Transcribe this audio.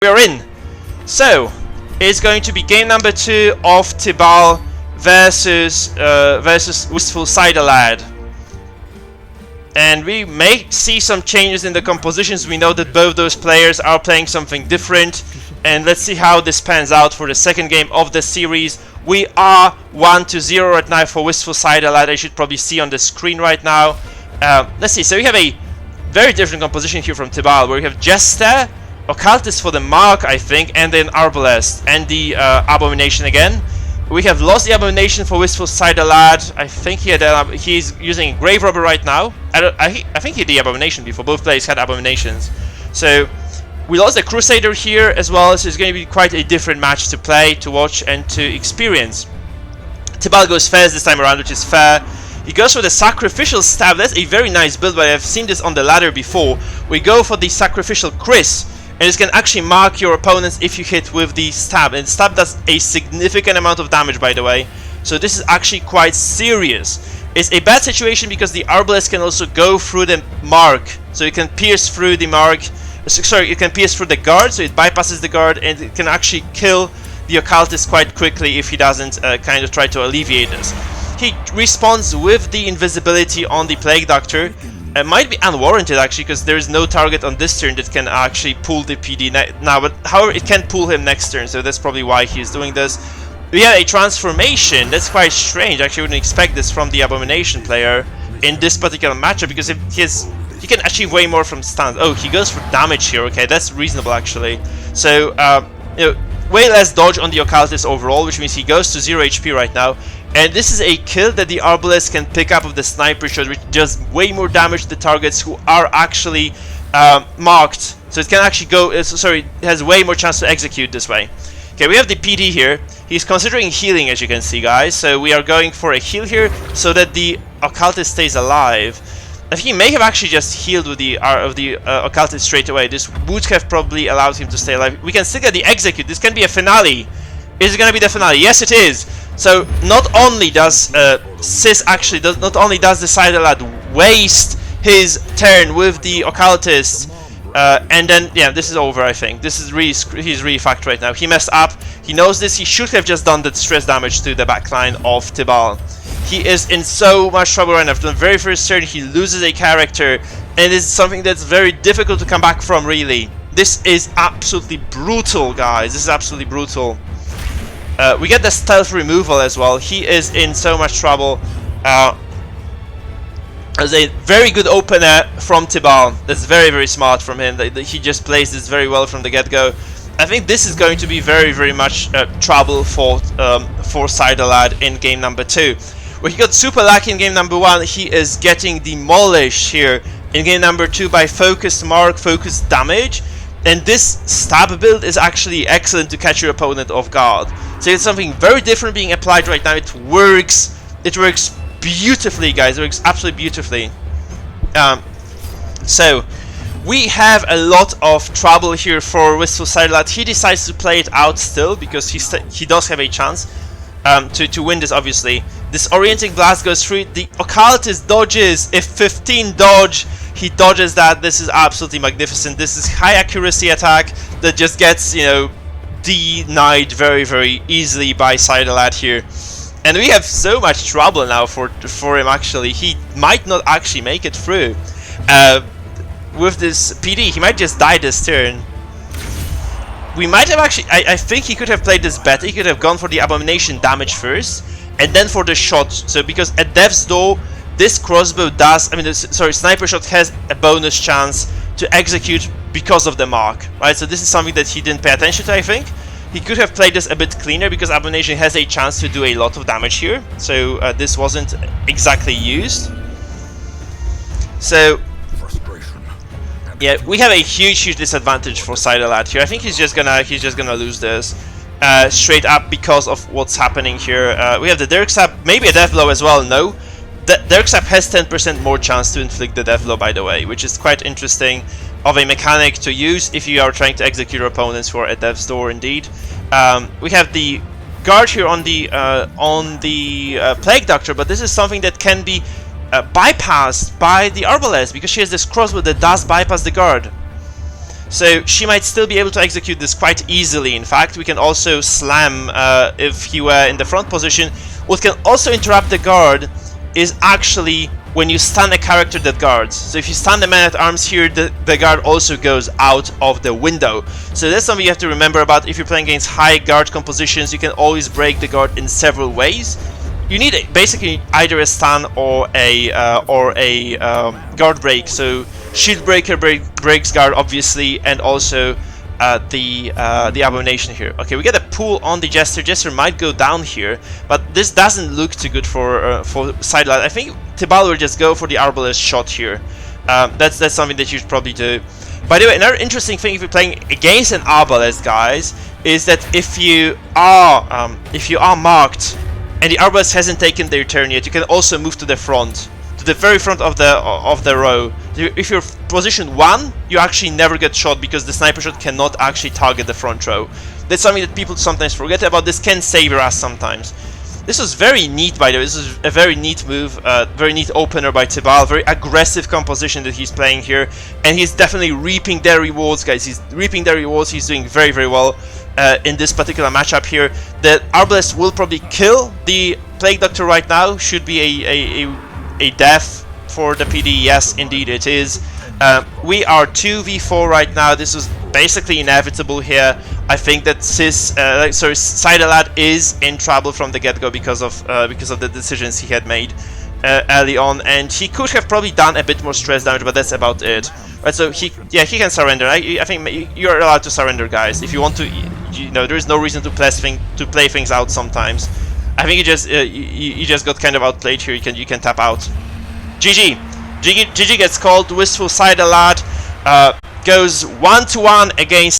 we're in. So it's going to be game number 2 of Tibal versus Wistful Cider Lad. And we may see some changes in the compositions. We know that both those players are playing something different. And let's see how this pans out for the second game of the series. We are 1-0 right now for Wistful Cider Lad. I should probably see on the screen right now. Let's see. So we have a very different composition here from Tibal, where we have Jester, Occultist for the Mark, I think, and then Arbalest and the Abomination again. We have lost the Abomination for Wistful Cider Lad. I think he's using a Grave Robber right now. I think he had the Abomination before. Both players had Abominations. So we lost the Crusader here as well, so it's going to be quite a different match to play, to watch, and to experience. Tibal goes first this time around, which is fair. He goes for the Sacrificial Stab. That's a very nice build, but I've seen this on the ladder before. We go for the Sacrificial Chris. And this can actually mark your opponents if you hit with the stab. And stab does a significant amount of damage, by the way. So this is actually quite serious. It's a bad situation because the Arbalest can also go through the mark. So it can pierce through the mark. Sorry, it can pierce through the guard, so it bypasses the guard, and it can actually kill the Occultist quite quickly if he doesn't kind of try to alleviate this. He responds with the invisibility on the Plague Doctor. It might be unwarranted actually, because there is no target on this turn that can actually pull the PD now, but however it can pull him next turn, so that's probably why he's doing this. We have a transformation. That's quite strange. Actually, I wouldn't expect this from the Abomination player in this particular matchup, because if he can achieve way more from stuns. Oh, he goes for damage here. Okay, that's reasonable actually. So you know, way less dodge on the Occultist overall, which means he goes to 0 HP right now. And this is a kill that the Arbalest can pick up with the Sniper Shot, which does way more damage to the targets who are actually marked. So it can actually go, it has way more chance to execute this way. Okay, we have the PD here. He's considering healing, as you can see, guys. So we are going for a heal here so that the Occultist stays alive. I think he may have actually just healed with the Occultist straight away. This would have probably allowed him to stay alive. We can still get the execute. This can be a finale. Is it going to be the finale? Yes, it is. So not only does not only does the Cider Lad waste his turn with the Occultist, and then yeah, this is over. I think this is he's really fucked right now. He messed up. He knows this. He should have just done the stress damage to the backline of Tibal. He is in so much trouble right now. After the very first turn, he loses a character, and it's something that's very difficult to come back from. Really, this is absolutely brutal, guys. This is absolutely brutal. We get the stealth removal as well. He is in so much trouble. As a very good opener from Tibal. That's very, very smart from him. He just plays this very well from the get-go. I think this is going to be very, very much trouble for Cider Lad in game number 2. Where he got super lucky in game number 1, he is getting demolished here in game number 2 by focused mark, focused damage. And this stab build is actually excellent to catch your opponent off guard. So it's something very different being applied right now. It works. It works beautifully, guys. It works absolutely beautifully. So we have a lot of trouble here for Wistful Cider Lad. He decides to play it out still because he does have a chance to win this. Obviously, this Orienting Blast goes through. The Occultist dodges. If 15 dodge. He dodges that. This is absolutely magnificent. This is high accuracy attack that just gets, you know, denied very, very easily by Cider Lad here. And we have so much trouble now for him actually. He might not actually make it through. With this PD, he might just die this turn. We might have actually... I think he could have played this better. He could have gone for the Abomination damage first, and then for the shot. So because at Death's Door, this crossbow does, Sniper Shot has a bonus chance to execute because of the mark, right? So this is something that he didn't pay attention to, I think. He could have played this a bit cleaner because Abomination has a chance to do a lot of damage here. So this wasn't exactly used. So yeah, we have a huge disadvantage for Cider Lad here. I think he's just gonna lose this straight up because of what's happening here. We have the Dirk Stab, maybe a death blow as well. No. The Dirk Stab has 10% more chance to inflict the death blow, by the way, which is quite interesting of a mechanic to use if you are trying to execute your opponents for a Death's Door, indeed. We have the guard here on the Plague Doctor, but this is something that can be bypassed by the Arbalest because she has this crossbow that does bypass the guard. So she might still be able to execute this quite easily. In fact, we can also slam if he were in the front position. What can also interrupt the guard is actually when you stun a character that guards. So if you stun the man-at-arms here, the guard also goes out of the window. So that's something you have to remember about. If you're playing against high guard compositions, you can always break the guard in several ways. You need basically either a stun or a guard break. So shield breaker breaks guard obviously, and also the abomination here. Okay, we get a pull on the Jester. Jester might go down here, but this doesn't look too good for Cider Lad. I think Tibal will just go for the arbalest shot here. That's something that you should probably do. By the way, another interesting thing if you're playing against an arbalest, guys, is that if you are marked and the arbalest hasn't taken their turn yet, you can also move to the front, to the very front of the row. If you're position 1, you actually never get shot because the sniper shot cannot actually target the front row. That's something that people sometimes forget about. This can save your ass sometimes. This was very neat, by the way. This is a very neat move, very neat opener by Tibal. Very aggressive composition that he's playing here, and he's definitely reaping their rewards, guys. He's reaping their rewards. He's doing very, very well in this particular matchup here. The Arbalest will probably kill the Plague Doctor right now. Should be a death for the PD. Yes, indeed it is. We are 2v4 right now. This was basically inevitable here. I think that Cider Lad is in trouble from the get-go because of the decisions he had made early on, and he could have probably done a bit more stress damage, but that's about it. Right, so he can surrender. I think you're allowed to surrender, guys, if you want to. You know, there is no reason to play things out sometimes. I think you just got kind of outplayed here. You can tap out. GG gets called. Wistful Cider Lad goes 1-1 against